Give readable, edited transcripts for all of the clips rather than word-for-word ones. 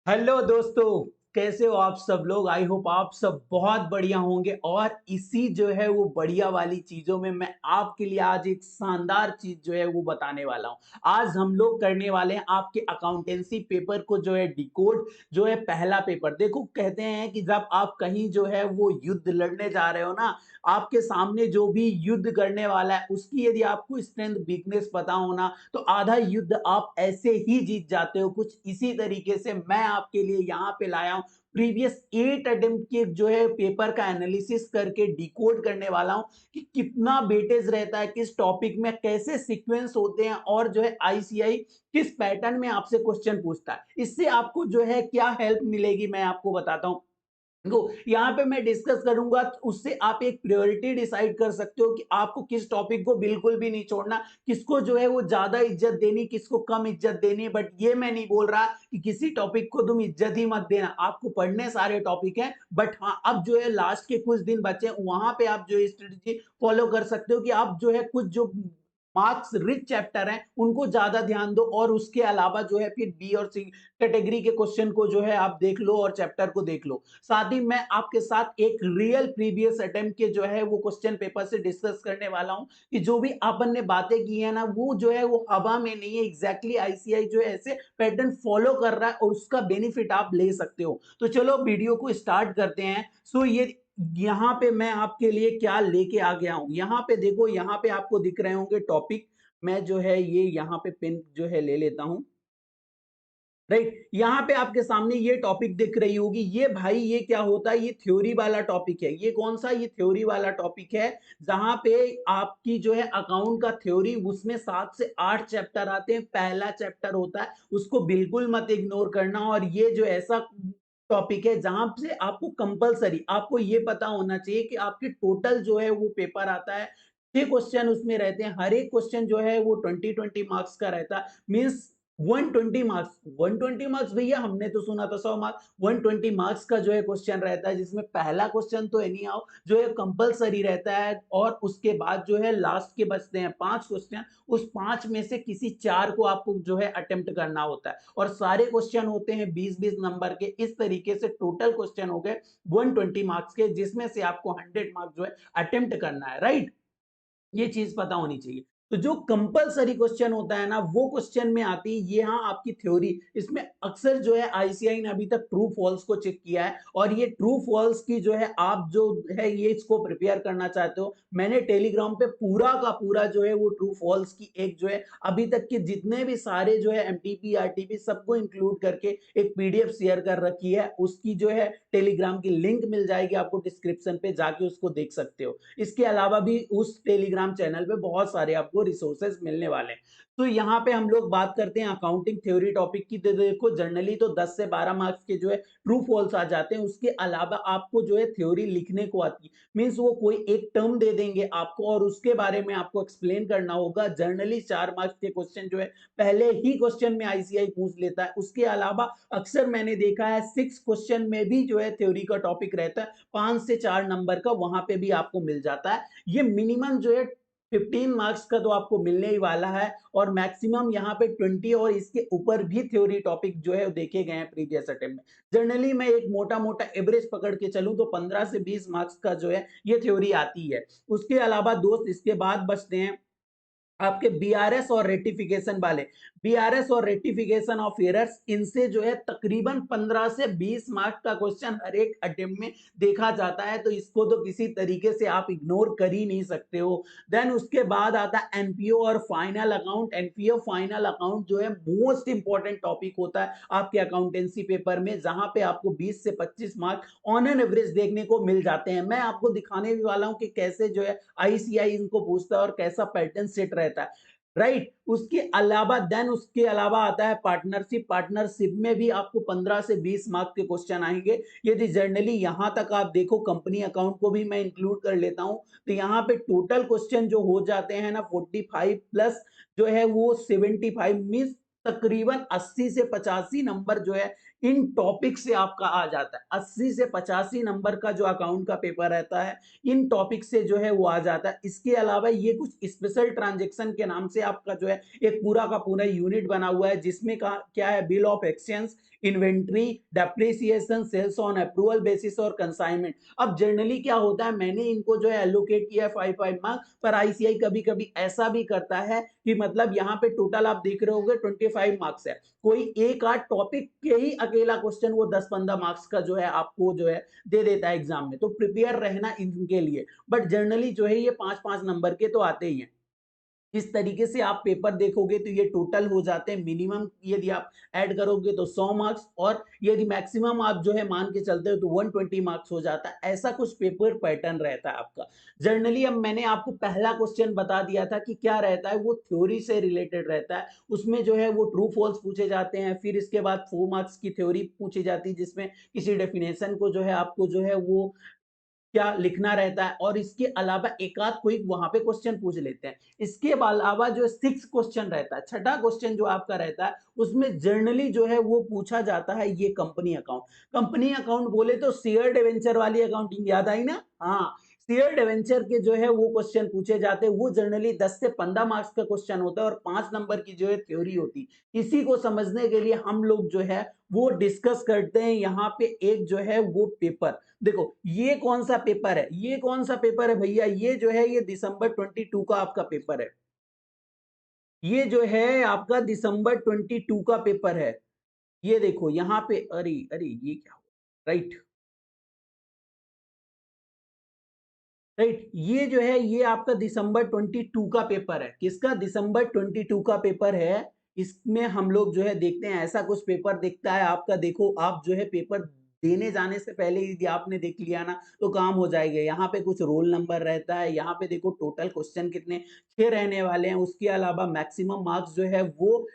Hello दोस्तों, कैसे हो आप सब लोग? आई होप आप सब बहुत बढ़िया होंगे और इसी जो है वो बढ़िया वाली चीज़ों में मैं आपके लिए आज एक शानदार चीज़ जो है वो बताने वाला हूँ। आज हम लोग करने वाले हैं आपके अकाउंटेंसी पेपर को जो है डिकोड जो है पहला पेपर। देखो कहते हैं कि जब आप कहीं जो है वो युद्ध लड़ने जा रहे हो ना, आपके सामने जो भी युद्ध करने वाला है उसकी यदि आपको स्ट्रेंथ वीकनेस पता हो ना, तो आधा युद्ध आप ऐसे ही जीत जाते हो। कुछ इसी तरीके से मैं आपके लिए यहाँ पे लाया हूँ प्रीवियस 8 अटेम्प्ट के जो है पेपर का एनालिसिस करके डिकोड करने वाला हूँ कि कितना वेटेज रहता है किस टॉपिक में, कैसे सीक्वेंस होते हैं और जो है आईसीआई किस पैटर्न में आपसे क्वेश्चन पूछता है। इससे आपको जो है क्या हेल्प मिलेगी मैं आपको बताता हूँ। देखो यहाँ पे मैं डिस्कस करूंगा, तो उससे आप एक प्रायोरिटी डिसाइड कर सकते हो कि आपको किस टॉपिक को बिल्कुल भी नहीं छोड़ना, किसको जो है वो ज्यादा इज्जत देनी, किसको कम इज्जत देनी है। बट ये मैं नहीं बोल रहा कि किसी टॉपिक को तुम इज्जत ही मत देना, आपको पढ़ने सारे टॉपिक हैं। बट हाँ, अब जो है लास्ट के कुछ दिन बचे हैं, वहां पे आप जो है स्ट्रेटेजी फॉलो कर सकते हो कि आप जो है कुछ जो मार्क्स रिच चैप्टर हैं उनको ज्यादा ध्यान दो, और उसके अलावा जो है फिर बी और सी कैटेगरी के क्वेश्चन को जो है आप देख लो और चैप्टर को देख लो। साथ ही मैं आपके साथ एक रियल प्रीवियस अटेम्प्ट के जो है वो क्वेश्चन पेपर से डिस्कस करने वाला हूं कि जो भी अपन ने बातें की है ना, वो जो है वो हवा में नहीं है। एग्जैक्टली आईसीआई जो है ऐसे पैटर्न फॉलो कर रहा है और उसका बेनिफिट आप ले सकते हो। तो चलो वीडियो को स्टार्ट करते हैं। ये यहाँ पे मैं आपके लिए क्या लेके आ गया हूँ, यहाँ पे देखो, यहाँ पे आपको दिख रहे होंगे टॉपिक। मैं जो है ये यहाँ पे पेन जो है ले लेता हूँ। राइट, यहाँ पे आपके सामने ये टॉपिक दिख रही होगी। ये भाई ये क्या होता है, ये थ्योरी वाला टॉपिक है। ये कौन सा, ये थ्योरी वाला टॉपिक है जहां पे आपकी जो है अकाउंट का थ्योरी, उसमें 7 से 8 चैप्टर आते हैं। पहला चैप्टर होता है, उसको बिल्कुल मत इग्नोर करना। और ये जो ऐसा टॉपिक है जहां से आपको कंपलसरी आपको ये पता होना चाहिए कि आपके टोटल जो है वो पेपर आता है, 6 क्वेश्चन उसमें रहते हैं। हर एक क्वेश्चन जो है वो 20-20 मार्क्स का रहता है। मीन्स 120 मार्क्स, 120 मार्क्स भैया, हमने तो सुना था 100 मार्क्स। 120 मार्क्स का जो है क्वेश्चन रहता है, जिसमें पहला क्वेश्चन तो एनी हाउ जो है कंपलसरी रहता है, और उसके बाद जो है लास्ट के बचते हैं 5 क्वेश्चन। उस 5 में से किसी 4 को आपको जो है अटेम्प्ट करना होता है, और सारे क्वेश्चन होते हैं 20-20 नंबर के। इस तरीके से टोटल क्वेश्चन हो गए 120 मार्क्स के, जिसमें से आपको 100 मार्क्स जो है अटेम्प्ट करना है। राइट, ये चीज पता होनी चाहिए। तो जो कंपलसरी क्वेश्चन होता है ना, वो क्वेश्चन में आती है ये, हाँ, आपकी थ्योरी। इसमें अक्सर जो है आईसीआई ने अभी तक ट्रू फॉल्स को चेक किया है, और ये ट्रू फॉल्स की जो है आप जो है ये इसको प्रिपेयर करना चाहते हो, मैंने टेलीग्राम पे पूरा का पूरा जो है वो ट्रू फॉल्स की एक जो है अभी तक के जितने भी सारे जो है एमटीपी आरटीपी सबको इंक्लूड करके एक पीडीएफ शेयर कर रखी है। उसकी जो है टेलीग्राम की लिंक मिल जाएगी आपको डिस्क्रिप्शन पे, जाके उसको देख सकते हो। इसके अलावा भी उस टेलीग्राम चैनल पे बहुत सारे आपको रिसोर्सेज मिलने वाले हैं। तो यहाँ पे हम लोग बात करते हैं अकाउंटिंग थ्योरी टॉपिक की। तो देखो जनरली तो 10 से 12 मार्क्स के जो है ट्रू फॉल्स आ जाते हैं। उसके अलावा आपको जो है थ्योरी लिखने को आती है। मीन्स वो कोई एक टर्म दे देंगे आपको और उसके बारे में आपको एक्सप्लेन करना होगा। जनरली 4 मार्क्स के क्वेश्चन जो है पहले ही क्वेश्चन में आईसीआई पूछ लेता है। उसके अलावा अक्सर मैंने देखा है 6 क्वेश्चन में भी जो है थ्योरी का टॉपिक रहता है, 5 से 4 नंबर का, वहां पे भी आपको मिल जाता है। ये मिनिमम जो है 15 मार्क्स का तो आपको मिलने ही वाला है, और मैक्सिमम यहाँ पे 20 और इसके ऊपर भी थ्योरी टॉपिक जो है देखे गए हैं प्रीवियस अटेम्प्ट में। जनरली मैं एक मोटा मोटा एवरेज पकड़ के चलूं तो 15 से 20 मार्क्स का जो है ये थ्योरी आती है। उसके अलावा दोस्त इसके बाद बचते हैं आपके बीआरएस और रेटिफिकेशन वाले। बीआरएस और रेटिफिकेशन ऑफ एरर्स, इनसे जो है तकरीबन 15 से 20 मार्क का क्वेश्चन हर एक अटेम्प्ट में देखा जाता है। तो इसको तो किसी तरीके से आप इग्नोर कर ही नहीं सकते हो। देन उसके बाद आता है एनपीओ और final account. NPO final account जो है मोस्ट इंपॉर्टेंट टॉपिक होता है आपके अकाउंटेंसी पेपर में, जहां पे आपको 20 से 25 मार्क ऑन एन एवरेज देखने को मिल जाते हैं। मैं आपको दिखाने भी वाला हूं कि कैसे जो है आईसीआई इनको पूछता है और कैसा पैटर्न सेट रहता है। राइट, उसके अलावा देन उसके अलावा आता है पार्टनरशिप। पार्टनरशिप में भी आपको 15 से 20 मार्क के क्वेश्चन आएंगे। यदि जनरली यहां तक आप देखो, कंपनी अकाउंट को भी मैं इंक्लूड कर लेता हूं, तो यहाँ पे टोटल क्वेश्चन जो हो जाते हैं ना 45 प्लस जो है वो 75 मीन तकरीबन 80 से 85 नंबर जो है इन टॉपिक से आपका आ जाता है। 80 से 85 नंबर का जो अकाउंट का पेपर रहता है, इन टॉपिक से जो है वो आ जाता है। इसके अलावा ये कुछ स्पेशल ट्रांज़ैक्शन के नाम से आपका जो है एक पूरा का पूरा यूनिट बना हुआ है, जिसमें का क्या है, bill of exchange, inventory, depreciation, sales on approval basis और कंसाइनमेंट। अब जनरली क्या होता है, मैंने इनको जो है एलोकेट किया है 5-5 मार्क्स, पर आईसीआई कभी-कभी ऐसा भी करता है कि मतलब यहाँ पे टोटल आप देख रहे होंगे 25 मार्क्स है। कोई एक आध टॉपिक के ही अकेला क्वेश्चन वो 10-15 मार्क्स का जो है आपको जो है दे देता है एग्जाम में, तो प्रिपेयर रहना इनके लिए। बट जनरली जो है ये 5-5 नंबर के तो आते ही हैं। इस तरीके से आप पेपर देखोगे तो ये टोटल हो जाते हैं, मिनिमम यदि आप ऐड करोगे तो 100 मार्क्स, और यदि मैक्सिमम आप जो है मान के चलते हो तो 120 मार्क्स हो जाता है। ऐसा कुछ पेपर पैटर्न रहता है आपका। जनरली अब मैंने आपको पहला क्वेश्चन बता दिया था कि क्या रहता है, वो थ्योरी से रिलेटेड रहता है। उसमें जो है वो ट्रू फॉल्स पूछे जाते हैं, फिर इसके बाद 4 मार्क्स की थ्योरी पूछी जाती है, जिसमें किसी डेफिनेशन को जो है आपको जो है वो क्या लिखना रहता है, और इसके अलावा एकाध कोई वहां पे क्वेश्चन पूछ लेते हैं। इसके अलावा जो 6 क्वेश्चन रहता है, छठा क्वेश्चन जो आपका रहता है, उसमें जर्नली जो है वो पूछा जाता है ये कंपनी अकाउंट। कंपनी अकाउंट बोले तो शेयर डिवेंचर वाली अकाउंटिंग याद आई ना? हाँ, शेयर डिवेंचर के जो है वो क्वेश्चन पूछे जाते हैं। वो जनरली 10 से 15 मार्क्स का क्वेश्चन होता है और 5 नंबर की जो है थ्योरी होती है। इसी को समझने के लिए हम लोग जो है वो डिस्कस करते हैं यहाँ पे एक जो है वो पेपर। देखो ये कौन सा पेपर है, ये कौन सा पेपर है भैया, ये जो है ये दिसंबर 22 का आपका पेपर है। ये जो है आपका दिसंबर 22 का पेपर है। ये देखो यहाँ पे, अरे अरे ये क्या हो, राइट, राइट, ये जो है ये आपका दिसंबर 22 का पेपर है। किसका? दिसंबर 22 का पेपर है। इसमें हम लोग जो है देखते हैं ऐसा कुछ पेपर दिखता है आपका। देखो आप जो है पेपर देने जाने से पहले यदि आपने देख लिया ना तो काम हो जाएगा। यहाँ पे कुछ रोल नंबर रहता है, यहाँ पे देखो टोटल क्वेश्चन कितने 6 रहने वाले हैं। उसके अलावा मैक्सिमम मार्क्स जो है वो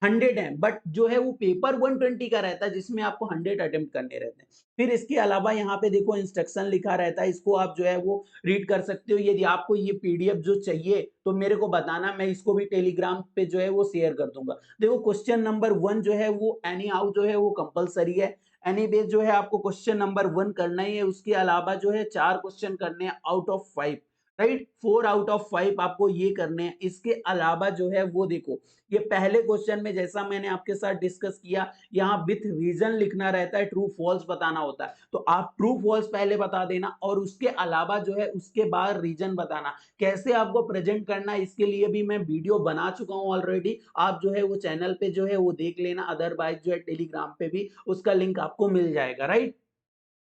100 है, बट जो है वो पेपर 120 का रहता है, जिसमें आपको 100 अटेम्प्ट करने रहते हैं। फिर इसके अलावा यहाँ पे देखो इंस्ट्रक्शन लिखा रहता है, इसको आप जो है वो रीड कर सकते हो। यदि आपको ये पीडीएफ जो चाहिए तो मेरे को बताना, मैं इसको भी टेलीग्राम पे जो है वो शेयर कर दूंगा। देखो क्वेश्चन नंबर 1 जो है वो एनी हाउ जो है वो कंपलसरी है। एनी बेस जो है आपको क्वेश्चन नंबर 1 करना ही है। उसके अलावा जो है 4 क्वेश्चन करने हैं out of 5, right, 4 out of 5 आपको ये करने हैं। इसके अलावा जो है वो देखो, ये पहले क्वेश्चन में जैसा मैंने आपके साथ डिस्कस किया, यहाँ विथ रीजन लिखना रहता है, ट्रू फॉल्स बताना होता है। तो आप ट्रू फॉल्स पहले बता देना, और उसके अलावा जो है उसके बाद रीजन बताना। कैसे आपको प्रेजेंट करना है इसके लिए भी मैं वीडियो बना चुका हूँ ऑलरेडी। आप जो है वो चैनल पे जो है वो देख लेना, अदरवाइज जो है टेलीग्राम पे भी उसका लिंक आपको मिल जाएगा, राइट।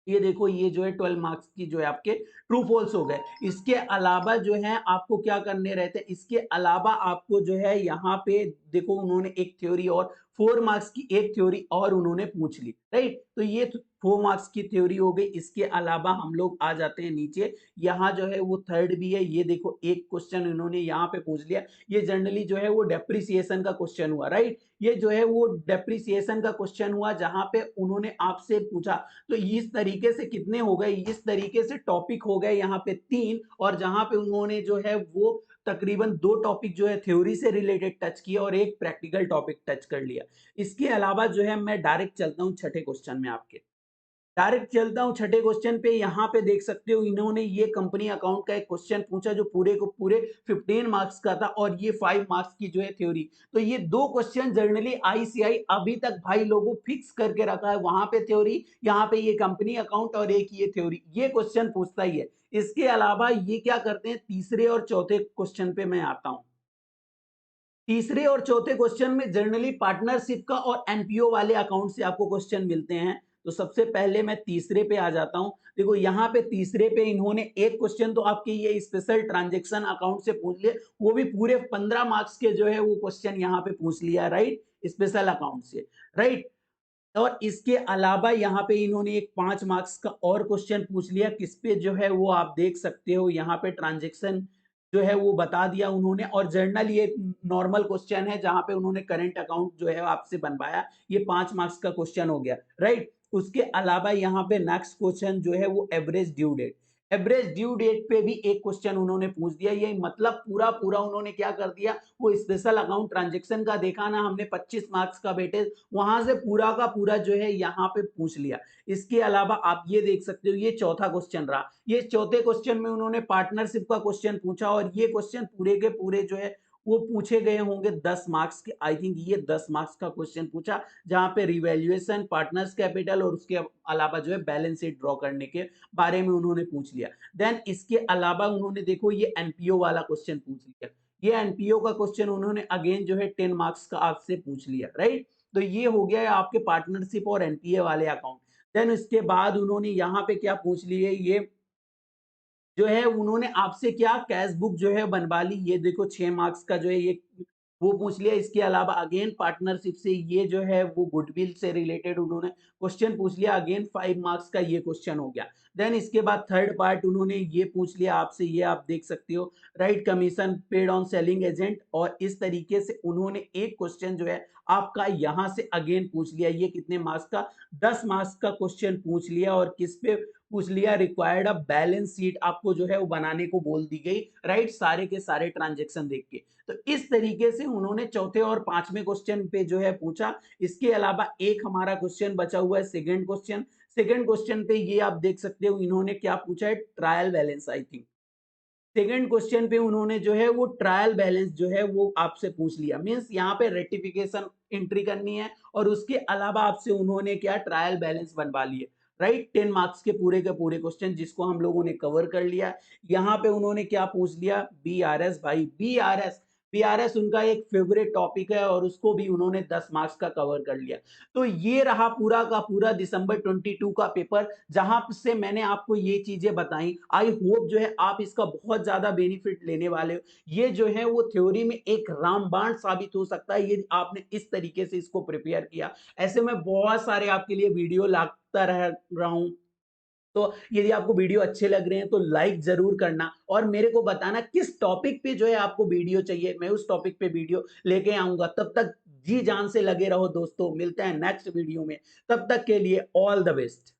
ये देखो ये जो है 12 मार्क्स की जो है आपके ट्रू फॉल्स हो गए। इसके अलावा जो है आपको क्या करने रहते हैं, इसके अलावा आपको जो है यहाँ पे देखो उन्होंने एक थ्योरी और 4 मार्क्स की एक थ्योरी और उन्होंने पूछ ली, राइट। तो ये 4 मार्क्स की थ्योरी हो गई। इसके अलावा हम लोग आ जाते हैं नीचे, यहाँ जो है वो थर्ड भी है। ये देखो एक क्वेश्चन इन्होंने यहाँ पे पूछ लिया। ये जनरली जो है वो डेप्रिसिएशन का क्वेश्चन हुआ, राइट। ये जो है वो डेप्रिसिएशन का क्वेश्चन हुआ, जहां पे उन्होंने आपसे पूछा। तो इस तरीके से कितने हो गए, इस तरीके से टॉपिक हो गए यहाँ पे 3, और जहां पे उन्होंने जो है वो तकरीबन 2 टॉपिक जो है थ्योरी से रिलेटेड टच किया और एक प्रैक्टिकल टॉपिक टच कर लिया। इसके अलावा जो है मैं डायरेक्ट चलता हूँ छठे क्वेश्चन में आपके। डायरेक्ट चलता हूँ छठे क्वेश्चन पे। यहाँ पे देख सकते हो इन्होंने ये कंपनी अकाउंट का एक क्वेश्चन पूछा जो पूरे को पूरे 15 मार्क्स का था, और ये 5 मार्क्स की जो है थ्योरी। तो ये दो क्वेश्चन जनरली आईसीआई अभी तक भाई लोगों फिक्स करके रखा है, वहां पे थ्योरी, यहाँ पे ये कंपनी अकाउंट, और एक ये थ्योरी, ये क्वेश्चन पूछता ही है। इसके अलावा ये क्या करते हैं, तीसरे और चौथे क्वेश्चन पे मैं आता हूँ। तीसरे और चौथे क्वेश्चन में जनरली पार्टनरशिप का और एनपीओ वाले अकाउंट से आपको क्वेश्चन मिलते हैं। तो सबसे पहले मैं तीसरे पे आ जाता हूं। देखो यहाँ पे तीसरे पे इन्होंने एक क्वेश्चन तो आपके ये स्पेशल ट्रांजैक्शन अकाउंट से पूछ लिए, वो भी पूरे 15 मार्क्स के जो है वो क्वेश्चन यहाँ पे पूछ लिया, राइट, स्पेशल अकाउंट से, राइट। और इसके अलावा यहाँ पे इन्होंने एक 5 मार्क्स का और क्वेश्चन पूछ लिया, किस पे जो है वो आप देख सकते हो यहाँ पे ट्रांजैक्शन जो है वो बता दिया उन्होंने। और जर्नल ये नॉर्मल क्वेश्चन है जहाँ पे उन्होंने करंट अकाउंट जो है आपसे बनवाया, ये 5 मार्क्स का क्वेश्चन हो गया, राइट। उसके अलावा यहाँ पे नेक्स्ट क्वेश्चन जो है वो average due date. Average due date पे भी एक क्वेश्चन उन्होंने पूछ दिया। ये मतलब पूरा पूरा उन्होंने क्या कर दिया, वो स्पेशल अकाउंट ट्रांजैक्शन का देखा ना हमने 25 मार्क्स का वेटेज, वहां से पूरा का पूरा जो है यहाँ पे पूछ लिया। इसके अलावा आप ये देख सकते हो, ये चौथा क्वेश्चन रहा। ये चौथे क्वेश्चन में उन्होंने पार्टनरशिप का क्वेश्चन पूछा और ये क्वेश्चन पूरे के पूरे जो है वो पूछे गए होंगे 10 मार्क्स के। आई थिंक ये 10 मार्क्स का क्वेश्चन पूछा, जहां पे रिवैल्यूएशन, पार्टनर्स कैपिटल और उसके अलावा जो है बैलेंस शीट ड्रॉ करने के बारे में उन्होंने पूछ लिया। देन इसके अलावा उन्होंने देखो ये एनपीओ वाला क्वेश्चन पूछ लिया। ये एनपीओ का क्वेश्चन उन्होंने अगेन जो है 10 मार्क्स का आपसे पूछ लिया, राइट? तो ये हो गया है आपके पार्टनरशिप और एनपीए वाले अकाउंट। देन इसके बाद उन्होंने यहाँ पे क्या पूछ लिए, ये जो है उन्होंने आपसे क्या कैश बुक जो है बनवा ली। ये देखो 6 मार्क्स का जो है ये वो पूछ लिया। इसके अलावा अगेन पार्टनरशिप से ये जो है वो गुडविल से रिलेटेड उन्होंने क्वेश्चन पूछ लिया। अगेन 5 मार्क्स का ये क्वेश्चन हो गया। देन इसके बाद थर्ड पार्ट उन्होंने ये पूछ लिया आपसे, ये आप देख सकते हो, right, commission paid on selling agent. और इस तरीके से उन्होंने एक क्वेश्चन जो है आपका यहाँ से अगेन पूछ लिया। ये कितने मार्क्स का, 10 मार्क्स का क्वेश्चन पूछ लिया। और किस पे पूछ लिया, रिक्वायर्ड अ बैलेंस शीट आपको जो है वो बनाने को बोल दी गई, राइट, सारे के सारे ट्रांजैक्शन देख के। तो इस तरीके से उन्होंने चौथे और पांचवें क्वेश्चन पे जो है पूछा। इसके अलावा एक हमारा क्वेश्चन बचा हुआ है, सेकंड क्वेश्चन। सेकंड क्वेश्चन पे ये आप देख सकते हो इन्होंने क्या पूछा है, trial balance. I think second question पे उन्होंने जो है वो ट्रायल बैलेंस जो है वो आपसे पूछ लिया। मींस यहाँ पे रेटिफिकेशन एंट्री करनी है और उसके अलावा आपसे उन्होंने क्या ट्रायल बैलेंस बनवा लिए, राइट? 10 मार्क्स के पूरे क्वेश्चन जिसको हम लोगों ने कवर कर लिया। यहाँ पे उन्होंने क्या पूछ लिया, बीआरएस। भाई बीआरएस, बीआरएस उनका एक फेवरेट टॉपिक है और उसको भी उन्होंने 10 मार्क्स का कवर कर लिया। तो ये रहा पूरा का पूरा दिसंबर 22 का पेपर, जहां से मैंने आपको ये चीजें बताई। आई होप जो है आप इसका बहुत ज्यादा बेनिफिट लेने वाले हो। ये जो है वो थ्योरी में एक रामबाण साबित हो सकता है यदि आपने इस तरीके से इसको प्रिपेयर किया। ऐसे में बहुत सारे आपके लिए वीडियो लाता रह रहा हूं। तो यदि आपको वीडियो अच्छे लग रहे हैं तो लाइक जरूर करना और मेरे को बताना किस टॉपिक पे जो है आपको वीडियो चाहिए, मैं उस टॉपिक पे वीडियो लेके आऊंगा। तब तक जी जान से लगे रहो दोस्तों, मिलते हैं नेक्स्ट वीडियो में। तब तक के लिए ऑल द बेस्ट।